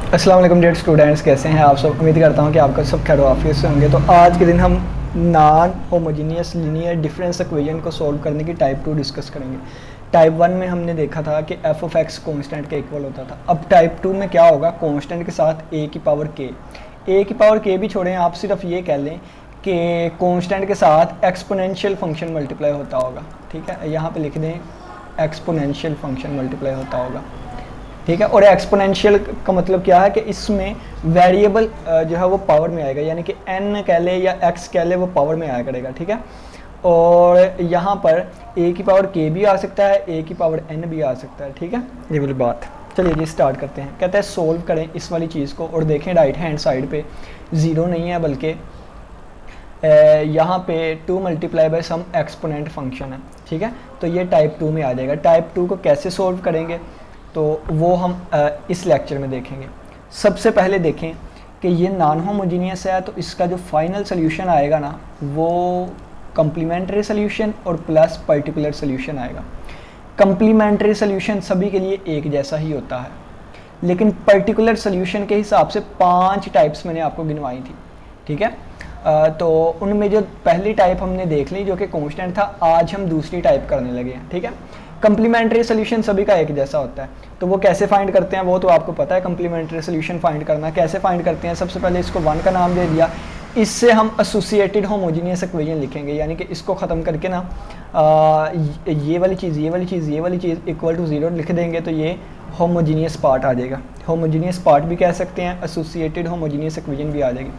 अस्सलाम वालेकुम dear students, कैसे हैं आप सब। उम्मीद करता हूं कि आपका सब खैर आफियत से होंगे। तो आज के दिन हम non homogeneous linear difference equation को सॉल्व करने की टाइप 2 डिस्कस करेंगे। टाइप 1 में हमने देखा था कि एफ ऑफ एक्स कॉन्स्टेंट के इक्वल होता था। अब टाइप 2 में क्या होगा, कॉन्स्टेंट के साथ ए की पावर के भी छोड़ें, आप सिर्फ ये कह लें कि कॉन्स्टेंट के साथ एक्सपोनेंशियल फंक्शन मल्टीप्लाई होता होगा। ठीक है, यहाँ पे लिख दें एक्सपोनेंशियल फंक्शन मल्टीप्लाई होता होगा। ठीक है, और एक्सपोनेंशियल का मतलब क्या है कि इसमें वेरिएबल जो है वो पावर में आएगा, यानी कि n कह ले या x कह ले, वो पावर में आया करेगा। ठीक है, और यहाँ पर a की पावर k भी आ सकता है, a की पावर n भी आ सकता है। ठीक है, ये वाली बात। चलिए जी स्टार्ट करते हैं। कहते हैं सोल्व करें इस वाली चीज़ को और देखें राइट हैंड साइड पे ज़ीरो नहीं है, बल्कि यहाँ पे 2 multiply by some exponent function है। ठीक है, तो ये टाइप 2 में आ जाएगा। टाइप 2 को कैसे सोल्व करेंगे तो वो हम इस लेक्चर में देखेंगे। सबसे पहले देखें कि ये नॉन होमोजीनियस है, तो इसका जो फाइनल सोल्यूशन आएगा ना, वो कम्प्लीमेंट्री सोल्यूशन और प्लस पर्टिकुलर सोल्यूशन आएगा। कम्प्लीमेंट्री सोल्यूशन सभी के लिए एक जैसा ही होता है, लेकिन पर्टिकुलर सोल्यूशन के हिसाब से 5 टाइप्स मैंने आपको गिनवाई थी। ठीक है, तो उनमें जो पहली टाइप हमने देख ली जो कि कांस्टेंट था, आज हम दूसरी टाइप करने लगे हैं। ठीक है, कंप्लीमेंट्री सोल्यूशन सभी का एक जैसा होता है, तो वो कैसे फाइंड करते हैं वो तो आपको पता है। कंप्लीमेंट्री सोल्यूशन फाइंड करना कैसे फाइंड करते हैं, सबसे पहले इसको 1 का नाम दे दिया, इससे हम एसोसिएटेड होमोजीनियस इक्वेशन लिखेंगे, यानी कि इसको ख़त्म करके ना ये वाली चीज़ इक्वल टू 0 लिख देंगे तो ये होमोजीनियस पार्ट आ जाएगा। होमोजीनियस पार्ट भी कह सकते हैं, एसोसिएटेड होमोजीनियस इक्वेशन भी आ जाएगी।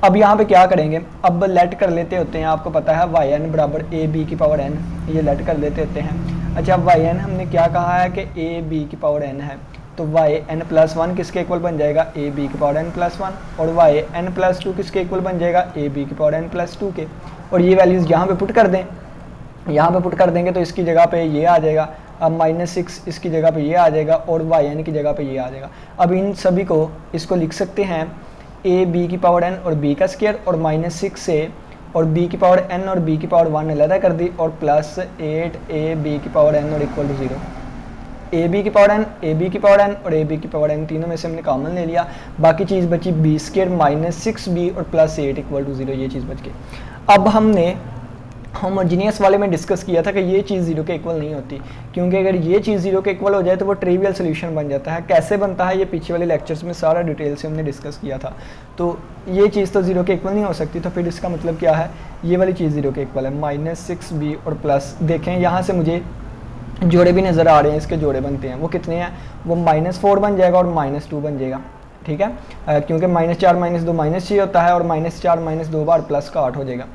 अब यहाँ पे क्या करेंगे, अब लेट कर लेते होते हैं, आपको पता है वाई एन बराबर ए बी की पावर एन, ये लेट कर लेते होते हैं। अच्छा, वाई एन हमने क्या कहा है कि ए बी की पावर एन है, तो वाई एन प्लस 1 किसके इक्वल बन जाएगा, ए बी की पावर एन प्लस 1, और वाई एन प्लस 2 किसके इक्वल बन जाएगा, ए बी की पावर एन प्लस 2 के। और ये वैल्यूज़ यहाँ पे पुट कर दें, यहाँ पे पुट कर देंगे तो इसकी जगह पे ये आ जाएगा, अब -6 इसकी जगह पे ये आ जाएगा, और वाई एन की जगह पे ये आ जाएगा। अब इन सभी को इसको लिख सकते हैं ए बी की पावर एन और बी का स्क्वायर, और -6 से और b की पावर n और b की पावर 1 अलग कर दी, और प्लस 8 ए बी की पावर n और इक्वल टू 0। ए बी की पावर n, ए बी की पावर n और ए बी की पावर n, तीनों में से हमने कॉमन ले लिया, बाकी चीज़ बची b स्क्वायर -6b और प्लस 8 इक्वल टू 0, ये चीज़ बच गई। अब हमने होमोजीनियस वाले में डिस्कस किया था कि ये चीज़ 0 के इक्वल नहीं होती, क्योंकि अगर ये चीज़ 0 के इक्वल हो जाए तो वो ट्रिवियल सोल्यूशन बन जाता है। कैसे बनता है ये पीछे वाले लेक्चर्स में सारा डिटेल से हमने डिस्कस किया था। तो ये चीज़ तो 0 के इक्वल नहीं हो सकती, तो फिर इसका मतलब क्या है, ये वाली चीज़ 0 के इक्वल है। -6b और प्लस, देखें यहाँ से मुझे जोड़े भी नज़र आ रहे हैं, इसके जोड़े बनते हैं, वो कितने हैं, वो -4 बन जाएगा और -2 बन जाएगा। ठीक है, क्योंकि -4 -2 -6 होता है, और -4 -2 बार प्लस का 8 हो जाएगा।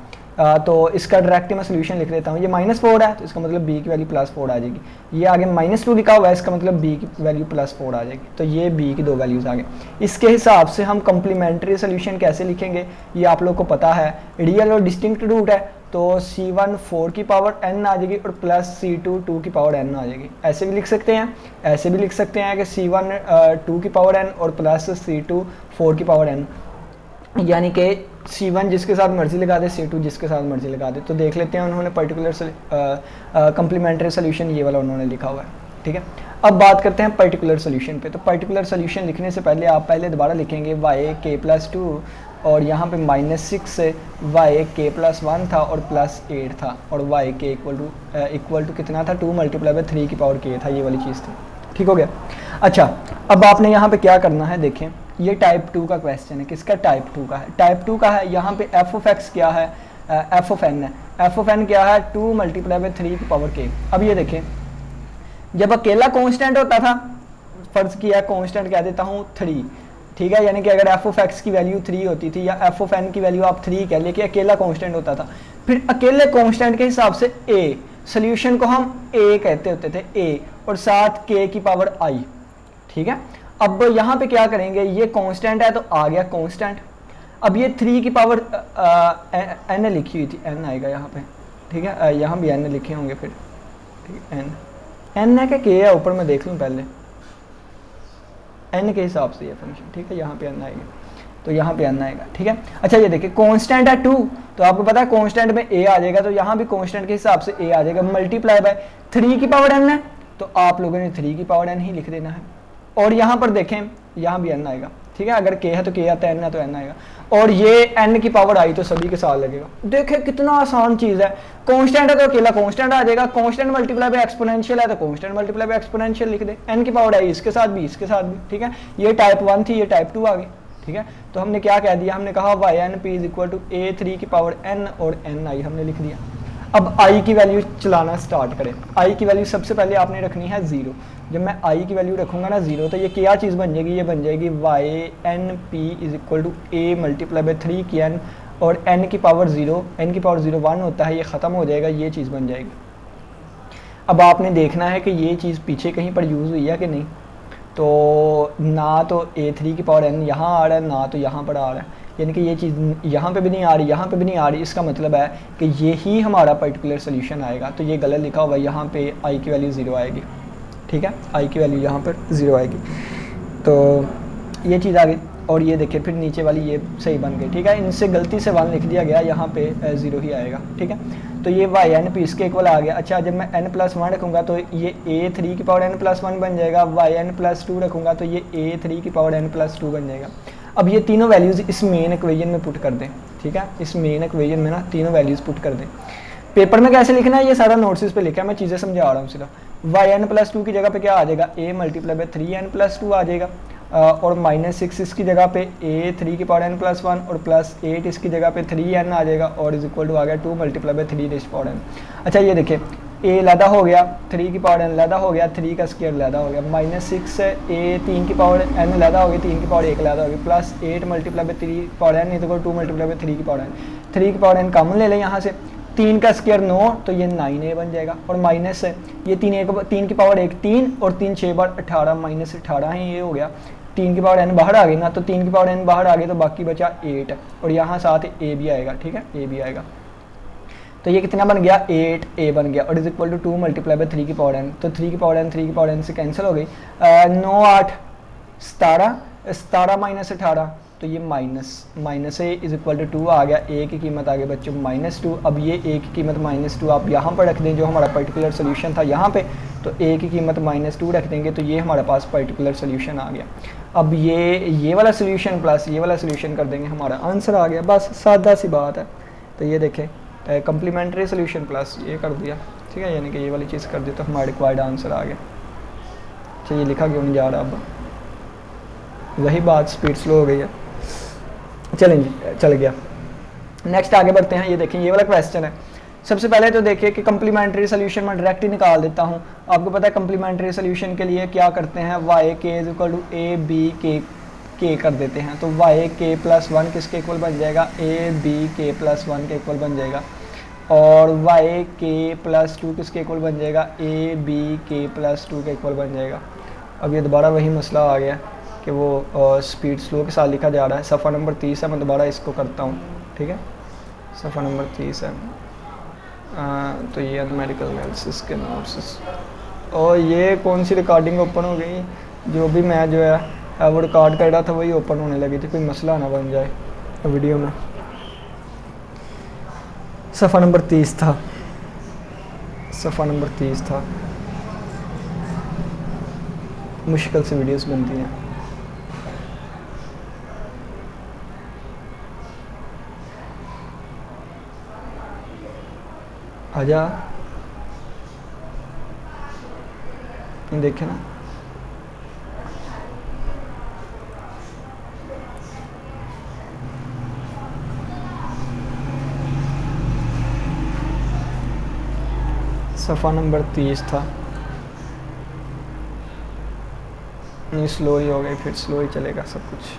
तो इसका डायरेक्ट मैं सोल्यूशन लिख देता हूँ। ये -4 है तो इसका मतलब b की वैल्यू +4 आ जाएगी। ये आगे -2 लिखा हुआ है, इसका मतलब b की वैल्यू +4 आ जाएगी। तो ये b की 2 वैल्यूज़ आ गए। इसके हिसाब से हम कम्प्लीमेंट्री सोल्यूशन कैसे लिखेंगे ये आप लोग को पता है, रियल और डिस्टिंक्ट रूट है, तो C1 4 की पावर n आ जाएगी और प्लस C2 2 की पावर n आ जाएगी। ऐसे भी लिख सकते हैं, ऐसे भी लिख सकते हैं कि C1 2 की पावर n और प्लस C2 4 की पावर n, यानी कि C1 जिसके साथ मर्जी लगा दे, C2 जिसके साथ मर्जी लगा दे। तो देख लेते हैं उन्होंने पर्टिकुलर कम्प्लीमेंट्री सोल्यूशन ये वाला उन्होंने लिखा हुआ है। ठीक है, अब बात करते हैं पर्टिकुलर सोल्यूशन पे। तो पर्टिकुलर सोल्यूशन लिखने से पहले आप पहले दोबारा लिखेंगे वाई के प्लस 2, और यहाँ पे -6 से वाई के प्लस 1 था और प्लस 8 था, और वाई के इक्वल टू कितना था, 2 मल्टीप्लाई बाय 3 की पावर के था, ये वाली चीज़ थी। ठीक हो गया। अच्छा, अब आपने यहाँ पे क्या करना है, देखें ये टाइप 2 का क्वेश्चन है। किसका, टाइप 2 का है। टाइप 2 का है, यहाँ पे एफ ऑफ एक्स क्या है, एफ ऑफ एन है। एफ ऑफ एन क्या है, 2 मल्टीप्लाई बाय 3 की पावर के। अब ये देखें, जब अकेला कांस्टेंट होता था, फर्ज किया कांस्टेंट कह देता हूँ 3, ठीक है, यानी कि अगर एफ ऑफ एक्स की वैल्यू 3 होती थी, या एफ ऑफ एन की वैल्यू आप 3 कह लिए कि अकेला कांस्टेंट होता था, फिर अकेले कांस्टेंट के हिसाब से ए सोल्यूशन को हम ए कहते होते थे, ए और साथ के की पावर आई। ठीक है, अब यहाँ पे क्या करेंगे, ये कांस्टेंट है तो आ गया कांस्टेंट। अब ये 3 की पावर n लिखी हुई थी, n आएगा यहाँ पे। ठीक है, यहाँ भी n लिखे होंगे फिर। ठीक है, n है क्या k है, ऊपर मैं देख लूँ पहले, n के हिसाब से ये फंक्शन। ठीक है, यहाँ पे n आएगा, तो यहाँ पे n आएगा। ठीक है, अच्छा ये देखिए कांस्टेंट है 2, तो आपको पता है कांस्टेंट में a आ जाएगा, तो यहाँ भी कांस्टेंट के हिसाब से a आ जाएगा, मल्टीप्लाई बाय 3 की पावर n है, तो आप लोगों ने 3 की पावर n ही लिख देना है। और यहाँ पर देखें, यहाँ भी n आएगा, ठीक है, अगर k है तो k आता है, n है तो n आएगा, और ये n की पावर आई तो सभी के साथ लगेगा। देखिए कितना आसान चीज़ है, कांस्टेंट है तो अकेला कांस्टेंट आ जाएगा, कांस्टेंट मल्टीप्लाई बाय एक्सपोनेंशियल है तो कांस्टेंट मल्टीप्लाई बाय एक्सपोनेंशियल लिख दे, n की पावर आई इसके साथ भी इसके साथ भी, ठीक है। ये टाइप 1 थी, ये टाइप 2 आ गई, ठीक है। तो हमने क्या कह दिया, हमने कहा yn p is equal to a3 की पावर n और n आई हमने लिख दिया। अब i की वैल्यू चलाना स्टार्ट करें। i की वैल्यू सबसे पहले आपने रखनी है 0। जब मैं i की वैल्यू रखूंगा ना 0 तो ये क्या चीज़ बन जाएगी, ये बन जाएगी yn p is equal to a multiply by 3 की n और n की पावर 0, n की पावर 0 1 होता है, ये ख़त्म हो जाएगा, ये चीज़ बन जाएगी। अब आपने देखना है कि ये चीज़ पीछे कहीं पर यूज़ हुई है कि नहीं, तो ना तो a3 की पावर n यहाँ आ रहा है, ना तो यहाँ पर आ रहा है, यानी कि ये चीज़ यहाँ पे भी नहीं आ रही, यहाँ पे भी नहीं आ रही। इसका मतलब है कि ये ही हमारा पर्टिकुलर सोल्यूशन आएगा। तो ये गलत लिखा हुआ है, यहाँ पे i की वैल्यू 0 आएगी, ठीक है, i की वैल्यू यहाँ पर 0 आएगी। तो ये चीज़ आ गई, और ये देखिए फिर नीचे वाली ये सही बन गई, ठीक है। इनसे गलती से 1 लिख दिया गया, यहाँ पे 0 ही आएगा, ठीक है। तो ये yn p इसके इक्वल आ गया। अच्छा, जब मैं n+1 रखूँगा तो ये a3 की पावर n+1 बन जाएगा, yn+2 रखूँगा तो ये a3 की पावर n+2 बन जाएगा। अब ये तीनों वैल्यूज़ इस मेन इक्वेशन में पुट कर दें, ठीक है, इस मेन इक्वेशन में ना तीनों वैल्यूज़ पुट कर दें। पेपर में कैसे लिखना है ये सारा नोट्स पे लिखा है, मैं चीज़ें समझा रहा हूँ सिर्फ। yn+2 की जगह पे क्या आ जाएगा, a मल्टीप्लाई बाई 3n+2 आ जाएगा, और -6 इसकी जगह पे a3 की पावर n+1 और +8 इसकी जगह पे 3n आ जाएगा, और इज इक्वल टू आ गया 2 multiply by 3 rays power n। अच्छा ये देखिए, a लैदा हो गया, 3 की पावर n लैदा हो गया, 3 का स्क्वायर लैदा हो गया, -6 a 3 की पावर n लैदा हो गई, 3 की पावर 1 लैदा हो गई, +8 multiply by 3 power n is equal to 2 multiply by 3 की पावर n। 3 की पावर n कॉमन ले लें यहाँ से, 3 का स्क्वायर 9 तो ये 9a बन जाएगा, और माइनस है ये 3 की पावर 1 3 और 3 6 बार 18 -18 है, ये हो गया। 3 की पावर n बाहर आ गई ना, तो 3 की पावर n बाहर आ गई तो बाकी बचा 8, और यहाँ साथ a भी आएगा, ठीक है, a भी आएगा। तो ये कितना बन गया, 8a बन गया, और is equal to 2 multiply by 3 की पावर n। तो 3 की पावर n से कैंसिल हो गई, 9 8 17 -18, तो ये minus a is equal to 2 आ गया, a की कीमत आ गई बच्चों -2। अब ये a की कीमत -2 आप यहाँ पर रख दें, जो हमारा पर्टिकुलर सोल्यूशन था यहाँ पे, तो a की कीमत -2 रख देंगे, तो ये हमारे पास पर्टिकुलर सोल्यूशन आ गया। अब ये वाला सोल्यूशन प्लस ये वाला सोल्यूशन कर देंगे, हमारा आंसर आ गया, बस सादा सी बात है। तो ये देखें, कम्प्लीमेंट्री सोल्यूशन प्लस ये कर दिया, ठीक है, यानी कि ये वाली चीज़ कर दी तो हमारा रिक्वायर्ड आंसर आ गया। अच्छा, ये लिखा क्यों नहीं जा रहा, अब वही बात, स्पीड स्लो हो गई है। चलें जी, चल गया। नेक्स्ट आगे बढ़ते हैं। ये देखें, ये वाला क्वेश्चन है। सबसे पहले तो देखिए कि कम्प्लीमेंट्री सोल्यूशन में डायरेक्ट ही निकाल देता हूँ। आपको पता है कम्प्लीमेंट्री सोल्यूशन के लिए क्या करते हैं, वाई के is equal to A B के कर देते हैं। तो वाई के प्लस 1 किसके इक्वल बन जाएगा, ए बी के प्लस 1 के इक्वल बन जाएगा, और वाई के प्लस 2 किसके इक्वल बन जाएगा, ए बी के प्लस 2 के इक्वल बन जाएगा। अब ये दोबारा वही मसला आ गया कि वो स्पीड स्लो के साथ लिखा जा रहा है। सफ़ा नंबर 30 है, मैं दोबारा इसको करता हूँ, ठीक है, सफ़ा नंबर 30 है। तो ये मेडिकल एनालिसिस के नोट्स, और ये कौन सी रिकॉर्डिंग ओपन हो गई, जो भी मैं जो है वो रिकॉर्ड कर रहा था वही ओपन होने लगी थी, कोई मसला ना बन जाए वीडियो में। सफ़ा नंबर 30 था, सफ़ा नंबर 30 था। मुश्किल से वीडियोस बनती हैं। आजा, ये देखे ना, सफ़ा नंबर 30 था। नहीं, स्लो ही हो गई, फिर स्लो ही चलेगा सब कुछ।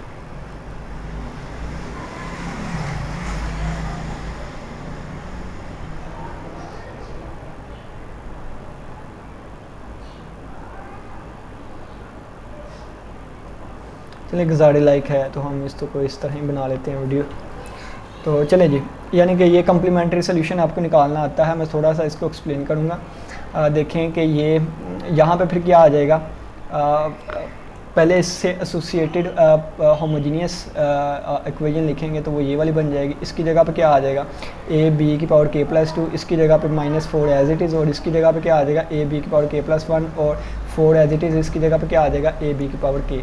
चलिए, गुजारे लाइक है तो हम इसको कोई इस तरह ही बना लेते हैं वीडियो। तो चले जी, यानी कि ये कम्प्लीमेंट्री सोल्यूशन आपको निकालना आता है। मैं थोड़ा सा इसको एक्सप्लेन करूँगा। देखें कि ये यहाँ पे फिर क्या आ जाएगा, पहले इससे एसोसिएटेड होमोजीनियस इक्वेशन लिखेंगे तो वो ये वाली बन जाएगी। इसकी जगह पे क्या आ जाएगा, ए बी की पावर के प्लस 2, इसकी जगह पे -4 एज इट इज़, और इसकी जगह पे क्या आ जाएगा, ए बी की पावर के प्लस 1 और 4 एज इट इज़, इसकी जगह पर क्या आ जाएगा ए बी की पावर के।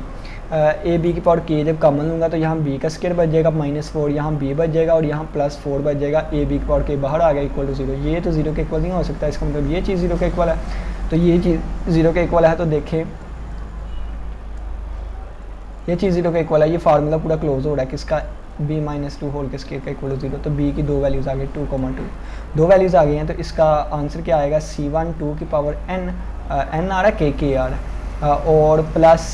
ए बी की पावर के जब कॉमन लूँगा तो यहाँ बी का स्क्वायर बच जाएगा -4, यहाँ बी बच जाएगा और यहाँ +4 बच जाएगा, ए बी की पावर के बाहर आ गया इक्वल टू 0। ये तो 0 के इक्वल नहीं हो सकता, इसका मतलब ये चीज़ 0 के इक्वल है। तो ये चीज़ 0 के इक्वल है, तो देखें ये चीज़ 0 के इक्वल है, ये फार्मूला पूरा क्लोज हो रहा है किसका, b-2 होल के स्क्वायर का इक्वल टू 0। तो b की 2 वैल्यूज़ आ गई 2,2, 2 वैल्यूज़ आ गई हैं। तो इसका आंसर क्या आएगा, C1 2 की पावर n, n आ रहा है k आ रहा है, और प्लस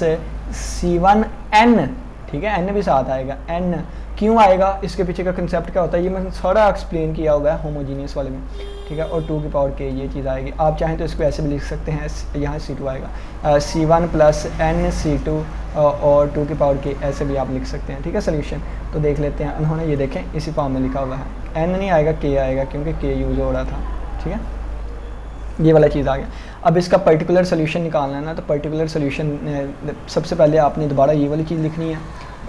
C1 n, ठीक है, n भी साथ आएगा। n क्यों आएगा, इसके पीछे का कंसेप्ट क्या होता है, ये मैंने सारा एक्सप्लेन किया हुआ है होमोजीनियस वाले में, ठीक है। और 2 की पावर k ये चीज़ आएगी। आप चाहें तो इसको ऐसे भी लिख सकते हैं, यहाँ C2 आएगा, C1 + n C2 और 2 की पावर k, ऐसे भी आप लिख सकते हैं, ठीक है। सोल्यूशन तो देख लेते हैं, उन्होंने ये देखें इसी फॉर्म में लिखा हुआ है, n नहीं आएगा k आएगा क्योंकि k यूज़ हो रहा था, ठीक है। ये वाला चीज़ आ गया। अब इसका पर्टिकुलर सोल्यूशन निकालना है ना, तो पर्टिकुलर सोल्यूशन सबसे पहले आपने दोबारा ये वाली चीज़ लिखनी है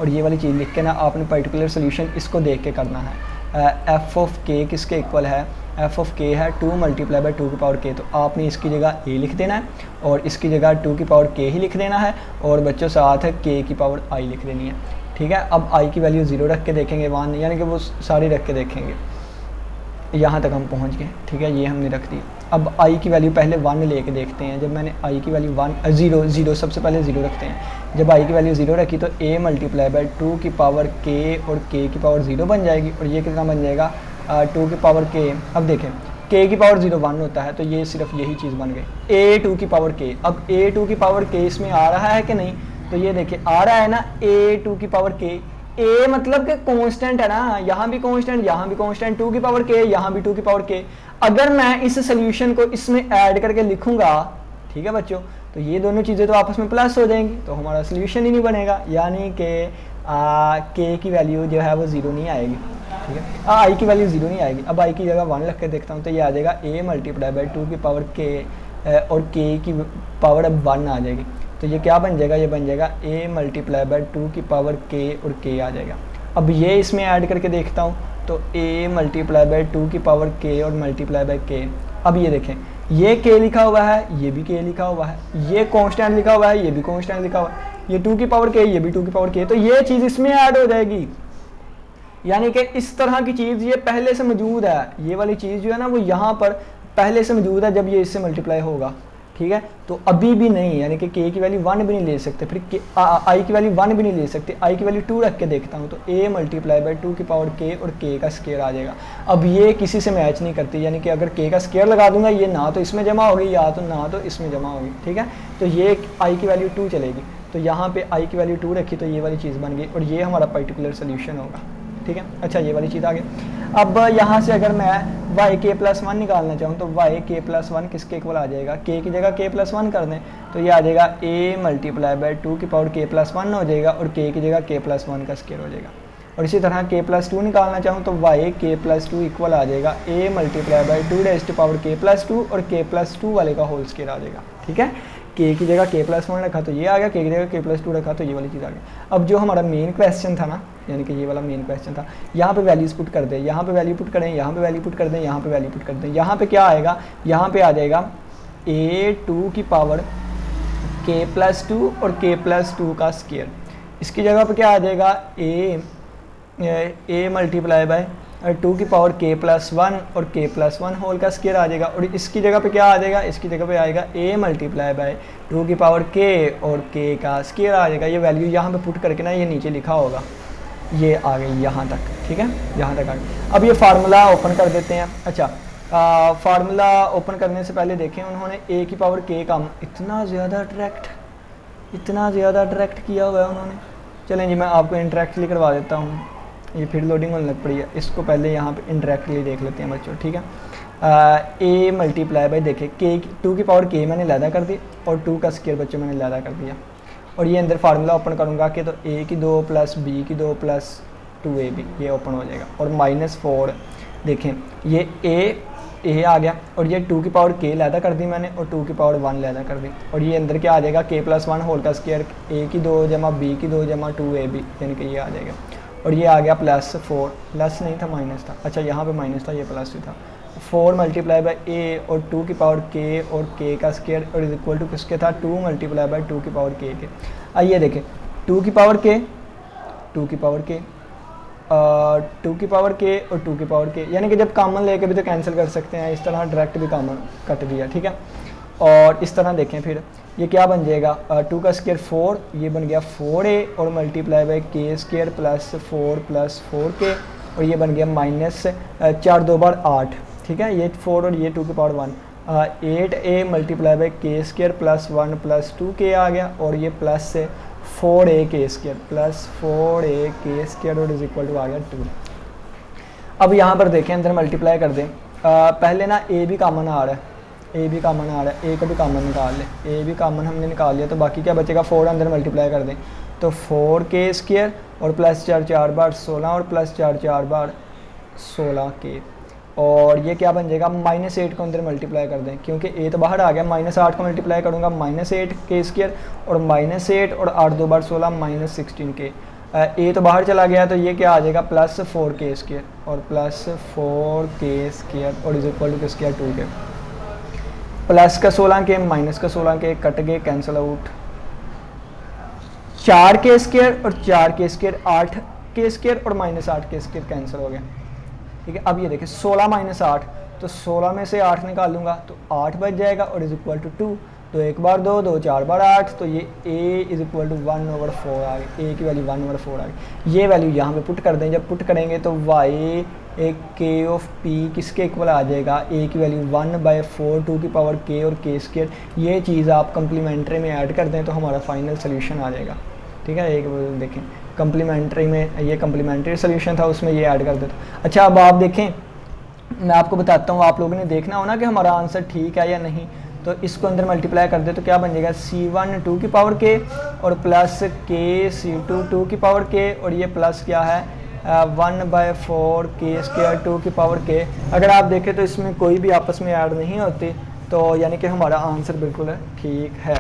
और ये वाली चीज़ लिख के ना आपने पर्टिकुलर सोल्यूशन इसको देख के करना है। एफ ऑफ के किसके इक्वल है, एफ ऑफ के है 2 × 2 की पावर k, तो आपने इसकी जगह a लिख देना है और इसकी जगह 2 की पावर k ही लिख देना है, और बच्चों साथ k की पावर i लिख देनी है, ठीक है। अब i की वैल्यू 0 रख के देखेंगे, 1 यानी कि वो सारी रख के देखेंगे, यहाँ तक हम पहुँच गए, ठीक है, ये हमने रख दी। अब i की वैल्यू पहले 1 लेके देखते हैं। जब मैंने i की वैल्यू 0 सबसे पहले 0 रखते हैं। जब i की वैल्यू 0 रखी तो a × 2 की पावर k और k की पावर 0 बन जाएगी, और ये कितना बन जाएगा 2 की पावर k। अब देखें k की पावर 0 1 होता है, तो ये सिर्फ यही चीज़ बन गई a2 की पावर k। अब a2 की पावर k इसमें आ रहा है कि नहीं, तो ये देखिए आ रहा है ना, a2 की पावर k, a मतलब कि कांस्टेंट है ना, यहाँ भी कांस्टेंट, यहाँ भी कांस्टेंट, 2 की पावर k, यहाँ भी 2 की पावर k। अगर मैं इस सोल्यूशन को इसमें ऐड करके लिखूंगा, ठीक है बच्चों, तो ये दोनों चीज़ें तो आपस में प्लस हो जाएंगी, तो हमारा सोल्यूशन ही नहीं बनेगा, यानी कि k की वैल्यू जो है वो 0 नहीं आएगी, ठीक है। i की वैल्यू 0 नहीं आएगी। अब i की जगह 1 रख के देखता हूँ, तो ये आ जाएगा a × 2 की पावर k, और k की पावर अब 1 आ जाएगी, तो ये क्या बन जाएगा, ये बन जाएगा a × 2 की पावर k और k आ जाएगा। अब ये इसमें ऐड करके देखता हूँ, तो a × 2 की पावर k और मल्टीप्लाई k। अब ये देखें, ये k लिखा हुआ है, ये भी k लिखा हुआ है, ये कांस्टेंट लिखा हुआ है, ये भी कांस्टेंट लिखा हुआ है, ये 2 की पावर k, ये भी 2 की पावर k, तो ये चीज़ इसमें ऐड हो जाएगी। यानी कि इस तरह की चीज़ ये पहले से मौजूद है, ये वाली चीज़ जो है ना वो यहाँ पर पहले से मौजूद है जब ये इससे मल्टीप्लाई होगा, ठीक है। तो अभी भी नहीं, यानी कि k की वैल्यू 1 भी नहीं ले सकते, फिर i की वैल्यू 1 भी नहीं ले सकते, i की वैल्यू 2 रख के देखता हूँ, तो a × 2 की पावर k और k का स्क्वायर आ जाएगा। अब ये किसी से मैच नहीं करती, यानी कि अगर k का स्क्वायर लगा दूंगा, ये ना तो इसमें जमा होगी या तो ना तो इसमें जमा होगी, ठीक है। तो ये i की वैल्यू 2 चलेगी, तो यहाँ पे i की वैल्यू 2 रखी तो ये वाली चीज़ बन गई, और ये हमारा पर्टिकुलर सोल्यूशन होगा, ठीक है। अच्छा, ये वाली चीज़ आ गई। अब यहाँ से अगर मैं yk+1 निकालना चाहूँ, तो yk+1 किसके इक्वल आ जाएगा, k की जगह k+1 कर दें, तो ये आ जाएगा a × 2 की पावर k+1 हो जाएगा, और k की जगह k+1 का स्क्वायर हो जाएगा। और इसी तरह k+2 निकालना चाहूँ, तो yk+2 इक्वल आ जाएगा a × 2 पावर k+2 और k+2 वाले का होल स्क्वायर आ जाएगा, ठीक है। k की जगह k+1 रखा तो ये आ गया, k की जगह k+2 रखा तो ये वाली चीज़ आ गई। अब जो हमारा मेन क्वेश्चन था ना, यानी कि ये वाला मेन क्वेश्चन था, यहाँ पे वैल्यूज़ पुट कर दें, यहाँ पे वैल्यू पुट करें, यहाँ पे वैल्यू पुट कर दें, यहाँ पे वैल्यू पुट कर दें। यहाँ पे क्या आएगा, यहाँ पे आ जाएगा a2 की पावर k+2 और k+2 का स्क्वायर। इसकी जगह पे क्या आ जाएगा, a × 2 की पावर k+1 और k+1 होल का स्क्वायर आ जाएगा। और इसकी जगह पे क्या आ जाएगा, इसकी जगह पे आएगा a × 2 की पावर k और k का स्क्वायर आ जाएगा। ये वैल्यू यहाँ पे पुट करके ना ये नीचे लिखा होगा, ये आ गई यहाँ तक, ठीक है, यहाँ तक आ गई। अब ये फार्मूला ओपन कर देते हैं। अच्छा, फार्मूला ओपन करने से पहले देखें, उन्होंने a की पावर k का इतना ज़्यादा अट्रैक्ट किया हुआ है उन्होंने। चलें जी, मैं आपको इंटरेक्टली करवा देता हूँ, ये फिर लोडिंग होने लग पड़ी है, इसको पहले यहाँ पे इंटरेक्टली देख लेते हैं बच्चों, ठीक है। a × देखें k 2 की पावर k मैंने लैदा कर दी और 2 का स्क्वायर बच्चों मैंने लैदा कर दिया, और ये अंदर फार्मूला ओपन करूँगा कि तो a की 2 + b की 2 + 2ab ये ओपन हो जाएगा, और -4 देखें ये a आ गया, और ये 2 की पावर k लैदा कर दी मैंने, और 2 की पावर 1 लैदा कर दी, और ये अंदर क्या आ जाएगा, k+1 होल का स्क्वायर, a की 2 + b की 2 + 2ab, यानी कि ये आ जाएगा। और ये आ गया +4, प्लस नहीं था माइनस था, अच्छा यहाँ पे माइनस था, ये प्लस भी था, 4 मल्टीप्लाई बाई ए और 2 की पावर के और के का स्केयर और इज इक्वल टू किसके था 2 मल्टीप्लाई बाई 2 की पावर के। आइए देखें 2 की पावर के 2 की पावर के 2 की पावर के और 2 की पावर के, यानी कि जब कॉमन लेके भी तो कैंसिल कर सकते हैं, इस तरह डायरेक्ट भी कॉमन कट दिया, ठीक है। और इस तरह देखें फिर ये क्या बन जाएगा 2 का स्केयर 4, ये बन गया 4a और मल्टीप्लाई बाई के स्केयर प्लस 4 प्लस 4k और ये बन गया माइनस 4 2 बार 8, ठीक है। ये 4 और ये 2 की पावर 1 8a मल्टीप्लाई बाई के स्केयर प्लस 1 प्लस 2k आ गया और ये प्लस से 4a के स्केयर प्लस 4a के स्केयर और इज इक्वल टू आ गया 2। अब यहाँ पर देखें अंदर मल्टीप्लाई कर दें, पहले ना a भी कॉमन आ रहा है, ए भी कॉमन आ रहा है, ए का भी कॉमन निकाल ले, ए भी कॉमन हमने निकाल लिया तो बाकी क्या बचेगा 4 अंदर मल्टीप्लाई कर दें तो 4k स्केयर और प्लस 4 4 बार 16 और प्लस 4 4 बार 16k और ये क्या बन जाएगा -8 को अंदर मल्टीप्लाई कर दें क्योंकि ए तो बाहर आ गया, -8 को मल्टीप्लाई करूँगा -8k स्केयर और -8 और 8 2 बार 16 -16k, ए तो बाहर चला गया तो ये क्या आ जाएगा प्लस 4k स्केयर और प्लस 4k स्केयर और is equal to square 2k। Plus का 16k माइनस का 16k कट गए कैंसिल आउट, 4k स्केयर और 4k स्केयर 8k स्केयर और -8k स्केयर कैंसिल हो गया, ठीक है। अब ये देखिए 16 माइनस 8 तो 16 में से 8 निकालूंगा तो 8 बच जाएगा और इज इक्वल टू 2, तो 1 बार 2 2 4 बार 8 तो ये a इज इक्वल टू 1/4 आ गई, a की वैल्यू 1/4 आ गई। ये वैल्यू यहाँ पे पुट कर दें, जब पुट करेंगे तो y एक k ऑफ p किसके इक्वल आ जाएगा, a की वैल्यू 1/4 2 की पावर k और k स्केयर। ये चीज़ आप कम्प्लीमेंट्री में ऐड कर दें तो हमारा फाइनल सोल्यूशन आ जाएगा, ठीक है। एक देखें कम्प्लीमेंट्री में ये कम्प्लीमेंट्री सोल्यूशन था उसमें ये ऐड कर देता। अच्छा अब आप देखें मैं आपको बताता हूँ, आप लोगों ने देखना हो ना कि हमारा आंसर ठीक है या नहीं, तो इसको अंदर मल्टीप्लाई कर दे तो क्या बन जाएगा c1 2 की पावर k और प्लस k c2 2 की पावर k और ये प्लस क्या है 1/4 k स्क्वायर 2 की पावर k। अगर आप देखें तो इसमें कोई भी आपस में ऐड नहीं होती, तो यानी कि हमारा आंसर बिल्कुल ठीक है।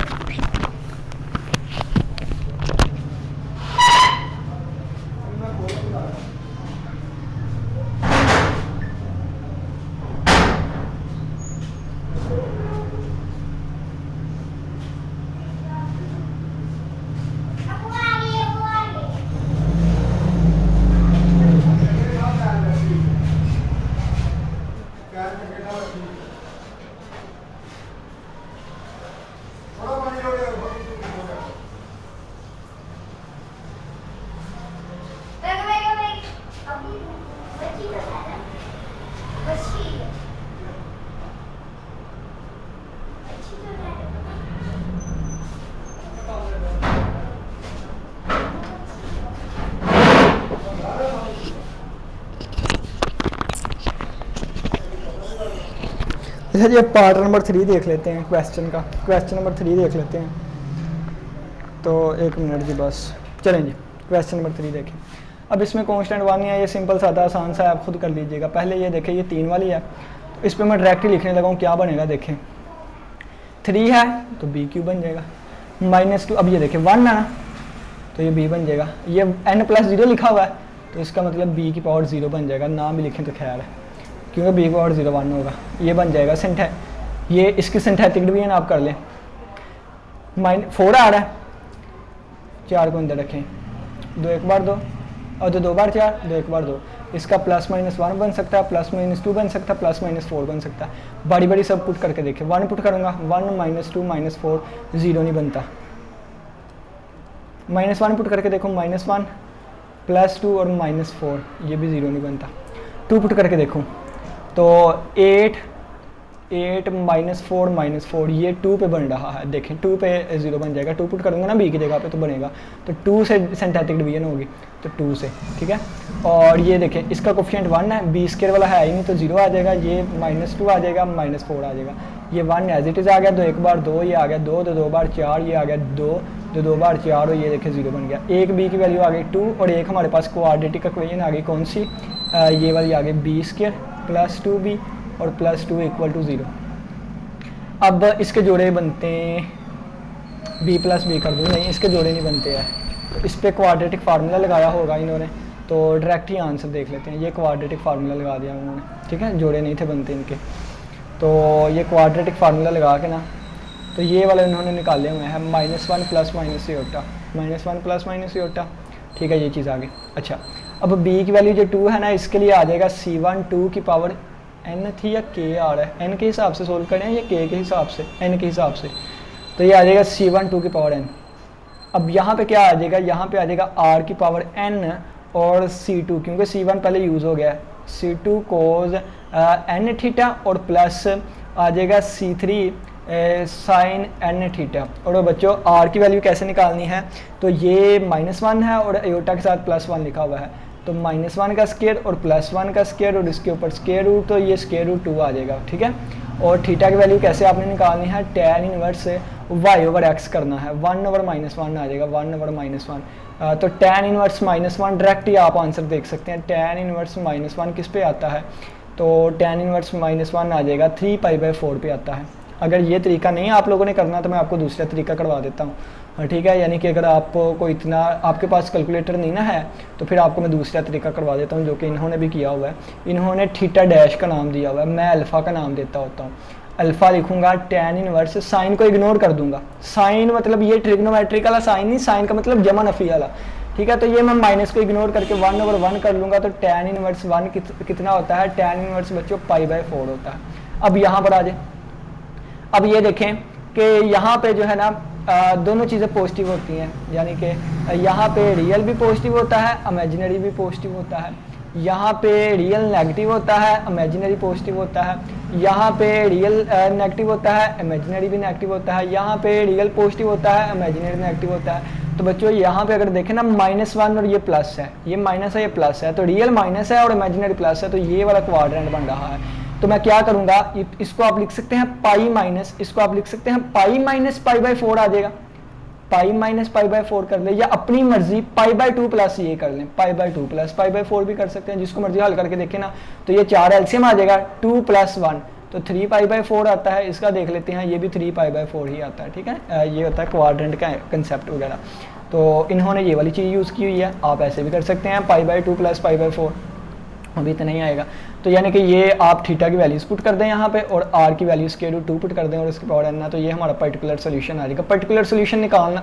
अच्छा जी पार्ट नंबर 3 देख लेते हैं क्वेश्चन का, क्वेश्चन नंबर 3 देख लेते हैं। तो एक मिनट जी बस, चलें जी क्वेश्चन नंबर 3 देखें। अब इसमें कांस्टेंट 1 है, ये सिंपल सादा आसान सा है, आप खुद कर लीजिएगा। पहले ये देखें ये 3 वाली है, तो इस पर मैं डायरेक्टली लिखने लगा हूँ, क्या बनेगा देखें 3 है तो b क्यूब बन जाएगा -2। अब ये देखें 1 है ना तो ये b बन जाएगा, ये n+0 लिखा हुआ है तो इसका मतलब b की पावर 0 बन जाएगा, ना भी लिखें तो खैर है क्योंकि b की पावर 0 1 होगा। ये बन जाएगा ये इसकी सिंथेटिक डिवीजन आप कर लें, 4 आ रहा है 4 को अंदर रखें, 2 1 बार 2 और 2 बार 4 2 1 बार 2, इसका +-1 बन सकता है, +-2 बन सकता है, +-4 बन सकता है। बड़ी बड़ी सब पुट करके देखें, 1 पुट करूँगा 1 -2 -4 0 नहीं बनता, -1 पुट करके देखो -1 +2 और -4 ये भी 0 नहीं बनता। 2 पुट करके देखो तो 8 -4 -4 ये 2 पे बन रहा है, देखें 2 पे 0 बन जाएगा। 2 पुट करूँगा ना b की जगह पे तो बनेगा, तो 2 से सिंथेटिक डिवीजन होगी तो 2 से, ठीक है। और ये देखें इसका कोफिशिएंट 1 है, b स्क्वायर वाला है ही नहीं तो 0 आ जाएगा, ये -2 आ जाएगा -4 आ जाएगा, ये 1 एज इट इज़ आ गया, 2 1 बार 2 ये आ गया 2 2 बार 4 ये आ गया 2 2 बार 4 और ये देखें 0 बन गया। एक b की वैल्यू आ गई 2 और एक हमारे पास क्वाड्रेटिक इक्वेशन आ गई कौन सी, ये वाली आ गई b स्क्वायर प्लस 2b और +2 = 0। अब इसके जोड़े बनते हैं b + b कर दूँ, नहीं इसके जोड़े नहीं बनते हैं, तो इस पर क्वाड्रेटिक फार्मूला लगाया होगा इन्होंने, तो डायरेक्ट ही आंसर देख लेते हैं। ये क्वाड्रेटिक फार्मूला लगा दिया उन्होंने, ठीक है, जोड़े नहीं थे बनते इनके। तो ये क्वाड्रेटिक फार्मूला लगा के ना, तो ये वाला इन्होंने निकाले हुए हैं -1 plus minus iota, -1 plus minus iota, ठीक है, ये चीज़ आ गई। अच्छा, अब b की वैल्यू जो 2 है ना, इसके लिए आ जाएगा C1 2 की पावर n थी या k आ रहा है, n के हिसाब से सोल्व करें या k के हिसाब से, n के हिसाब से, तो ये आ जाएगा C1 2 की पावर n। अब यहाँ पे क्या आ जाएगा, यहाँ पे आ जाएगा r की पावर n और C2, क्योंकि C1 पहले यूज़ हो गया है, C2 कोज n थीटा और प्लस आ जाएगा C3 साइन n थीटा। और बच्चों r की वैल्यू कैसे निकालनी है, तो ये -1 है और अयोटा के साथ +1 लिखा हुआ है, तो -1 का स्क्वायर और +1 का स्क्वायर और इसके ऊपर स्क्वायर रूट, तो ये स्क्वायर रूट 2 आ जाएगा, ठीक है। और थीटा की वैल्यू कैसे आपने निकालनी है, tan इनवर्स y/x करना है, 1/-1 आ जाएगा, 1/-1। तो tan इनवर्स -1 डायरेक्ट ही आप आंसर देख सकते हैं। tan इनवर्स -1 किस पे आता है, तो tan इनवर्स -1 आ जाएगा 3π/4 पे आता है। अगर ये तरीका नहीं आप लोगों ने करना तो मैं आपको दूसरा तरीका करवा देता हूँ, ठीक है, यानी कि अगर आपको इतना आपके पास कैलकुलेटर नहीं ना है तो फिर आपको मैं दूसरा तरीका करवा देता हूँ, जो कि इन्होंने भी किया हुआ है। इन्होंने थीटा डैश का नाम दिया हुआ है, मैं अल्फ़ा का नाम देता होता हूँ। अल्फ़ा लिखूंगा, tan इनवर्स, साइन को इग्नोर कर दूंगा, साइन मतलब ये ट्रिग्नोमेट्रिक वाला साइन नहीं, साइन का मतलब जमा नफ़ी वाला, ठीक है। तो ये मैं माइनस को इग्नोर करके 1/1 कर लूँगा, तो tan इनवर्स 1 कितना होता है, tan इनवर्स बच्चों π/4 होता है। अब यहाँ पर आ जाए, अब ये देखें कि यहाँ पे जो है ना दोनों चीज़ें पॉजिटिव होती हैं, यानी कि यहाँ पे रियल भी पॉजिटिव होता है, इमेजिनरी भी पॉजिटिव होता है, यहाँ पे रियल नेगेटिव होता है, इमेजिनरी पॉजिटिव होता है, यहाँ पे रियल नेगेटिव होता है, इमेजिनरी भी नेगेटिव होता है, यहाँ पे रियल पॉजिटिव होता है, इमेजिनरी नेगेटिव होता है। तो बच्चों यहाँ पे अगर देखें ना -1 और ये प्लस है, ये माइनस है, ये प्लस है, तो रियल माइनस है और इमेजिनरी प्लस है, तो ये वाला क्वाड्रेंट बन रहा है। तो मैं क्या करूंगा, इसको आप लिख सकते हैं पाई माइनस, इसको आप लिख सकते हैं पाई माइनस π/4 आ जाएगा, पाई माइनस π/4 कर ले, या अपनी मर्जी π/2 प्लस ये कर लें, π/2 प्लस π/4 भी कर सकते हैं, जिसको मर्जी हल करके देखें ना। तो ये 4 एलसीएम आ जाएगा, 2 + 1 तो 3π/4 आता है। इसका देख लेते हैं, ये भी 3π/4 ही आता है, ठीक है। ये होता है क्वाड्रेंट का कंसेप्ट वगैरह। तो इन्होंने ये वाली चीज़ यूज़ की हुई है, आप ऐसे भी कर सकते हैं π/2 प्लस π/4, अभी तो नहीं आएगा। तो यानी कि ये आप थीटा की वैल्यूज पुट कर दें यहाँ पे और आर की वैल्यूज के 2 पुट कर दें और इसके पावर n, तो ये हमारा पर्टिकुलर सोल्यूशन आ जाएगा। पर्टिकुलर सोल्यूशन निकालना,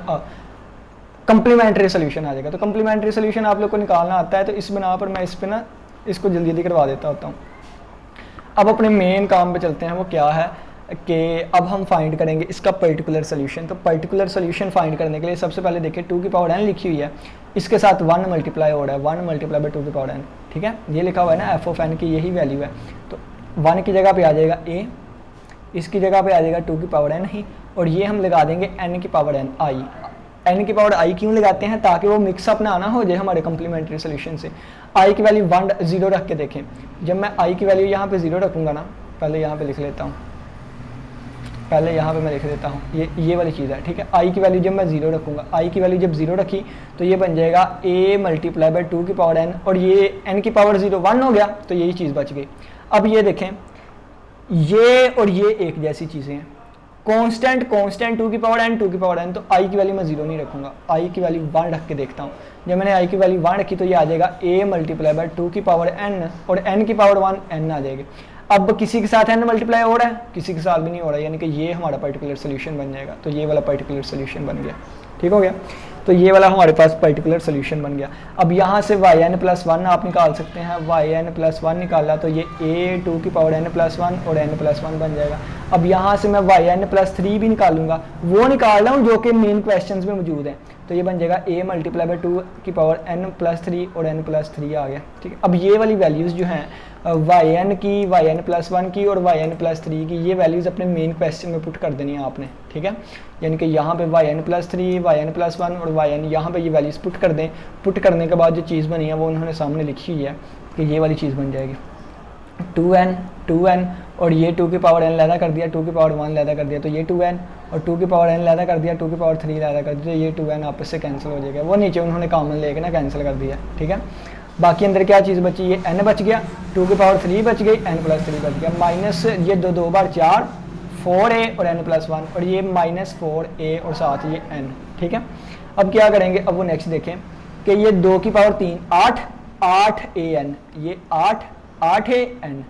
कंप्लीमेंट्री सोल्यूशन आ जाएगा। तो कंप्लीमेंट्री सोल्यूशन आप लोग को निकालना आता है, तो इस बिना पर मैं इस पर ना इसको जल्दी जल्दी करवा देता होता हूँ। अब अपने मेन काम पे चलते हैं, वो क्या है कि अब हम फाइंड करेंगे इसका पर्टिकुलर सोल्यूशन। तो पर्टिकुलर सोल्यूशन फाइंड करने के लिए सबसे पहले देखिए 2 की पावर n लिखी हुई है, इसके साथ 1 मल्टीप्लाई हो रहा है, 1 मल्टीप्लाई बाई 2 की पावर n, ठीक है। ये लिखा हुआ है ना f(n) की यही वैल्यू है, तो 1 की जगह पे आ जाएगा a, इसकी जगह पे आ जाएगा 2 की पावर n ही, और ये हम लगा देंगे n की पावर n i। n की पावर i क्यों लगाते हैं, ताकि वो मिक्सअप ना आना हो जाए हमारे कम्प्लीमेंट्री सोल्यूशन से। i की वैल्यू 0 रख के देखें, जब मैं i की वैल्यू यहाँ पे 0 रखूँगा ना, पहले यहाँ पे लिख लेता हूँ, पहले यहाँ पे मैं लिख देता हूँ, ये वाली चीज़ है, ठीक है। i की वैल्यू जब मैं 0 रखूँगा, i की वैल्यू जब 0 रखी तो ये बन जाएगा a मल्टीप्लाई बाई 2 की पावर n, और ये n की पावर 0 1 हो गया, तो यही चीज़ बच गई। अब ये देखें, ये और ये एक जैसी चीज़ें हैं, कांस्टेंट 2 की पावर n 2 की पावर n, तो i की वैल्यू मैं 0 नहीं रखूँगा, i की वैल्यू 1 रख के देखता हूँ। जब मैंने i की वैल्यू 1 रखी तो ये आ जाएगा a मल्टीप्लाई बाई 2 की पावर n, और n की पावर 1 n आ जाएगी। अब किसी के साथ n मल्टीप्लाई हो रहा है, किसी के साथ भी नहीं हो रहा है, यानी कि ये हमारा पर्टिकुलर सोल्यूशन बन जाएगा। तो ये वाला पर्टिकुलर सोल्यूशन बन गया, ठीक हो गया। तो ये वाला हमारे पास पर्टिकुलर सोल्यूशन बन गया। अब यहाँ से yn+1 आप निकाल सकते हैं, yn+1 निकाला तो ये a 2 की पावर n+1 और n+1 बन जाएगा। अब यहाँ से मैं yn+3 भी निकालूंगा, वो निकाल रहा हूँ जो कि मेन क्वेश्चन में मौजूद है, तो ये बन जाएगा a मल्टीप्लाई बाई 2 की पावर n+3 और n+3 आ गया, ठीक है। अब ये वाली वैल्यूज़ जो हैं yn की, yn+1 की और yn+3 की, ये वैल्यूज़ अपने मेन क्वेश्चन में पुट कर देनी है आपने, ठीक है। यानी कि यहाँ पे yn+3 yn+1 और yn, यहाँ पे ये वैल्यूज़ पुट कर दें। पुट करने के बाद जो चीज़ बनी है वो उन्होंने सामने लिखी हुई है कि ये वाली चीज़ बन जाएगी 2n और ये 2 की पावर n लैदा कर दिया, 2 की पावर 1 लैदा कर दिया, तो ये 2n और 2 की पावर n लैदा कर दिया, 2 की पावर 3 लैदा कर दिया, तो ये 2n आपस से कैंसिल हो जाएगा। वो नीचे उन्होंने कॉमन लेके ना कैंसिल कर दिया, ठीक है। बाकी अंदर क्या चीज़ बची, ये n बच गया, 2 की पावर 3 बच गई, n+3 बच गया, माइनस ये 2 बार 4 4a और n+1, और ये -4a और साथ ये n, ठीक है। अब क्या करेंगे, अब वो नेक्स्ट देखें कि ये 2 की पावर 3 8 8an, ये 8an,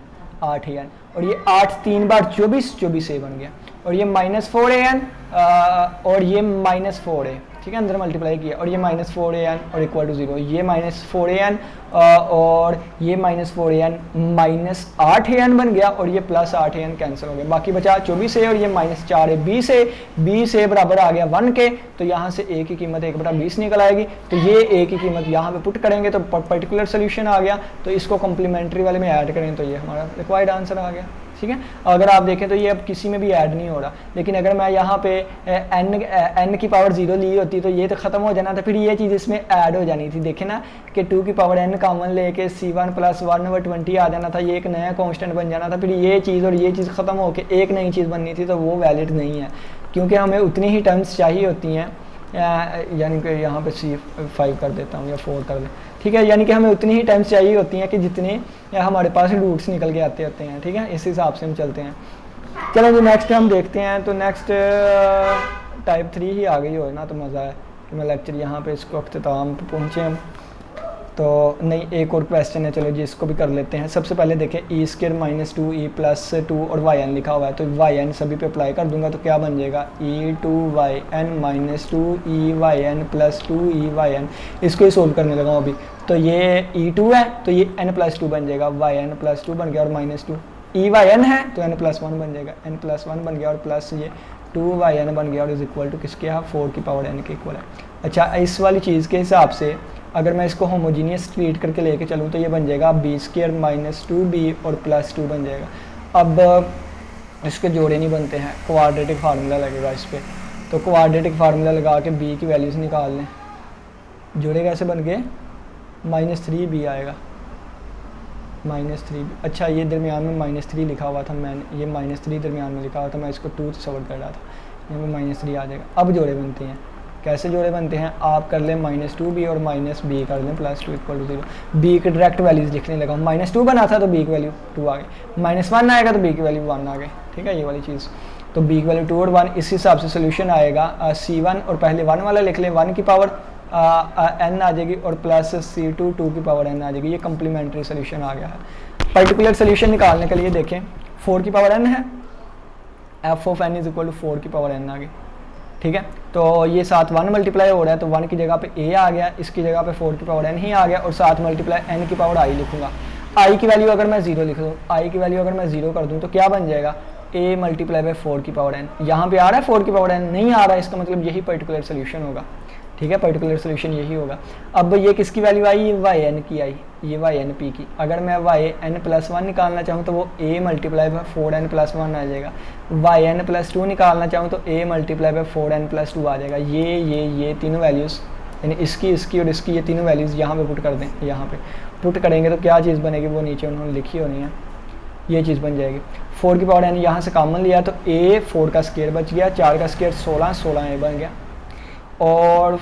और ये 8 3 बार 24a बन गया, और ये -4an और ये -4a, ठीक है, अंदर मल्टीप्लाई किया, और ये -4an और इक्वल टू 0, ये -4an और ये -4an -8an बन गया, और ये +8an कैंसिल हो गया, बाकी बचा 24a और ये -4a, 20a बराबर आ गया 1 के, तो यहाँ से a की कीमत 1/20 निकल आएगी, तो ये a की कीमत यहाँ पे पुट करेंगे तो पर्टिकुलर सोल्यूशन आ गया, तो इसको कम्प्लीमेंट्री वाले में ऐड करें तो ये हमारा रिक्वायर्ड आंसर आ गया, ठीक है। अगर आप देखें तो ये अब किसी में भी ऐड नहीं हो रहा, लेकिन अगर मैं यहाँ पे n की पावर 0 ली होती तो ये तो ख़त्म हो जाना था, फिर ये चीज़ इसमें ऐड हो जानी थी। देखें ना कि 2 की पावर n कॉमन लेके c1 + 1/20 आ जाना था, ये एक नया कांस्टेंट बन जाना था, फिर ये चीज़ और ये चीज़ ख़त्म होकर एक नई चीज़ बननी थी, तो वो वैलिड नहीं है, क्योंकि हमें उतनी ही टर्म्स चाहिए होती हैं, यानी कि यहाँ पे C5 कर देता हूँ या 4 कर दें, ठीक है, यानी कि हमें उतनी ही टाइम्स चाहिए होती हैं कि जितने हमारे पास रूट्स निकल के आते होते हैं, ठीक है, इस हिसाब से हम चलते हैं। चलो जी नेक्स्ट हम देखते हैं, तो नेक्स्ट टाइप 3 ही आ गई हो ना, तो मज़ा है कि मैं लेक्चर यहाँ पे इसको अख्ताम पे पहुँचे हम, तो नहीं एक और क्वेश्चन है, चलो जी इसको भी कर लेते हैं। सबसे पहले देखें e² - 2e + 2 और yn लिखा हुआ है, तो yn सभी पे अप्लाई कर दूंगा, तो क्या बन जाएगा e2yn - 2eyn + 2eyn, इसको ही सोल्व करने लगा अभी, तो ये e2 है तो ये n + 2 बन जाएगा, yn + 2 बन गया, और -2 eyn है तो n + 1 बन जाएगा, n + 1 बन गया, और प्लस ये 2yn बन गया, और इज इक्वल टू किसके यहाँ 4 की पावर n के इक्वल है। अच्छा, इस वाली चीज़ के हिसाब से अगर मैं इसको होमोजीनियस ट्रीट करके लेके चलूँ तो ये बन जाएगा b² - 2b और +2 बन जाएगा। अब इसके जोड़े नहीं बनते हैं, क्वाड्रेटिक फार्मूला लगेगा इस पर, तो क्वाड्रेटिक फार्मूला लगा के b की वैल्यूज़ निकाल लें, जोड़े कैसे बन गए, -3b आएगा, -3b। अच्छा, ये दरमियान में -3 लिखा हुआ था, मैंने ये -3 दरमियान में लिखा हुआ था, मैं इसको 2 से सॉल्व कर रहा था, यहाँ पे -3 आ जाएगा। अब जोड़े बनते हैं, कैसे जोड़े बनते हैं, आप कर लें -2b और -b कर लें +2 = 0, b के डायरेक्ट वैल्यूज़ लिखने लगा, -2 बना था तो b की वैल्यू 2 आ गई, -1 आएगा तो b की वैल्यू 1 आ गई, ठीक है, ये वाली चीज़, तो b की वैल्यू 2 और 1, इस हिसाब से सोल्यूशन आएगा c1 और पहले 1 वाला लिख लें, 1 की पावर n आ जाएगी, और प्लस c2 2 की पावर n आ जाएगी, ये कम्प्लीमेंट्री सोल्यूशन आ गया है। पर्टिकुलर सोल्यूशन निकालने के लिए देखें 4 की पावर n है, f(n) = 4 की पावर n आ गई, ठीक है, तो ये साथ 1 मल्टीप्लाई हो रहा है, तो 1 की जगह पे a आ गया, इसकी जगह पे 4 की पावर n ही आ गया, और साथ मल्टीप्लाई n की पावर i लिखूंगा। i की वैल्यू अगर मैं 0 लिख दूँ, i की वैल्यू अगर मैं 0 कर दूँ तो क्या बन जाएगा, a × 4 की पावर n, यहाँ पे आ रहा है 4 की पावर n नहीं आ रहा है, इसका मतलब यही पर्टिकुलर सोल्यूशन होगा, ठीक है, पर्टिकुलर सोल्यूशन यही होगा। अब ये किसकी वैल्यू आई, ये yn की आई, ये ynp की, अगर मैं yn + 1 निकालना चाहूँ तो वो a × 4n + 1 आ जाएगा, yn + 2 निकालना चाहूँ तो a × 4n + 2 आ जाएगा, ये तीनों वैल्यूज़, यानी इसकी और इसकी, ये तीनों वैल्यूज़ यहाँ पे पुट कर दें, यहाँ पे पुट करेंगे तो क्या चीज़ बनेगी, वो नीचे उन्होंने लिखी होनी है, ये चीज़ बन जाएगी। 4 की पावर n यहाँ से कॉमन लिया तो a 4 का स्क्वायर बच गया, 4 का स्क्वायर 16, 16a बन गया, और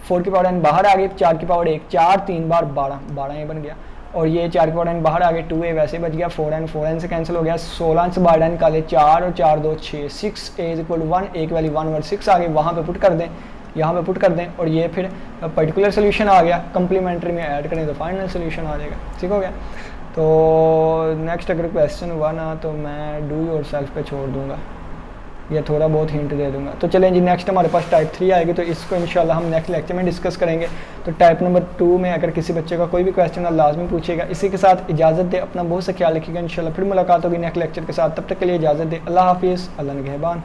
4 की पावर n बाहर आ गई, 4 की पावर 1, 4 3 बार 12, 12a बन गया, और ये 4 की पावर n बाहर आ गई, 2a वैसे बच गया, 4n से कैंसिल हो गया, 16 से 12 निकाले 4 और 4 2 6, 6a = 1, a की वैल्यू 1 और 6 आ गई, वहाँ पे पुट कर दें, यहाँ पे पुट कर दें, और ये फिर पर्टिकुलर सोल्यूशन आ गया, कम्प्लीमेंट्री में ऐड करें तो फाइनल सोल्यूशन आ जाएगा, ठीक हो गया। तो नेक्स्ट अगर क्वेश्चन हुआ ना तो मैं डू योरसेल्फ पे छोड़ दूँगा, या थोड़ा बहुत हिंट दे दूंगा। तो चलें जी, नेक्स्ट हमारे पास टाइप 3 आएगी, तो इसको इंशाल्लाह हम नेक्स्ट लेक्चर में डिस्कस करेंगे। तो टाइप नंबर 2 में अगर किसी बच्चे का कोई भी क्वेश्चन है लाजमी पूछेगा। इसी के साथ इजाज़त दे, अपना बहुत सा ख्याल रखिएगा, इंशाल्लाह फिर मुलाकात होगी नेक्स्ट लेक्चर के साथ, तब तक के लिए इजाज़त दे, अल्लाह हाफिज़, अल्लाह निगहबान।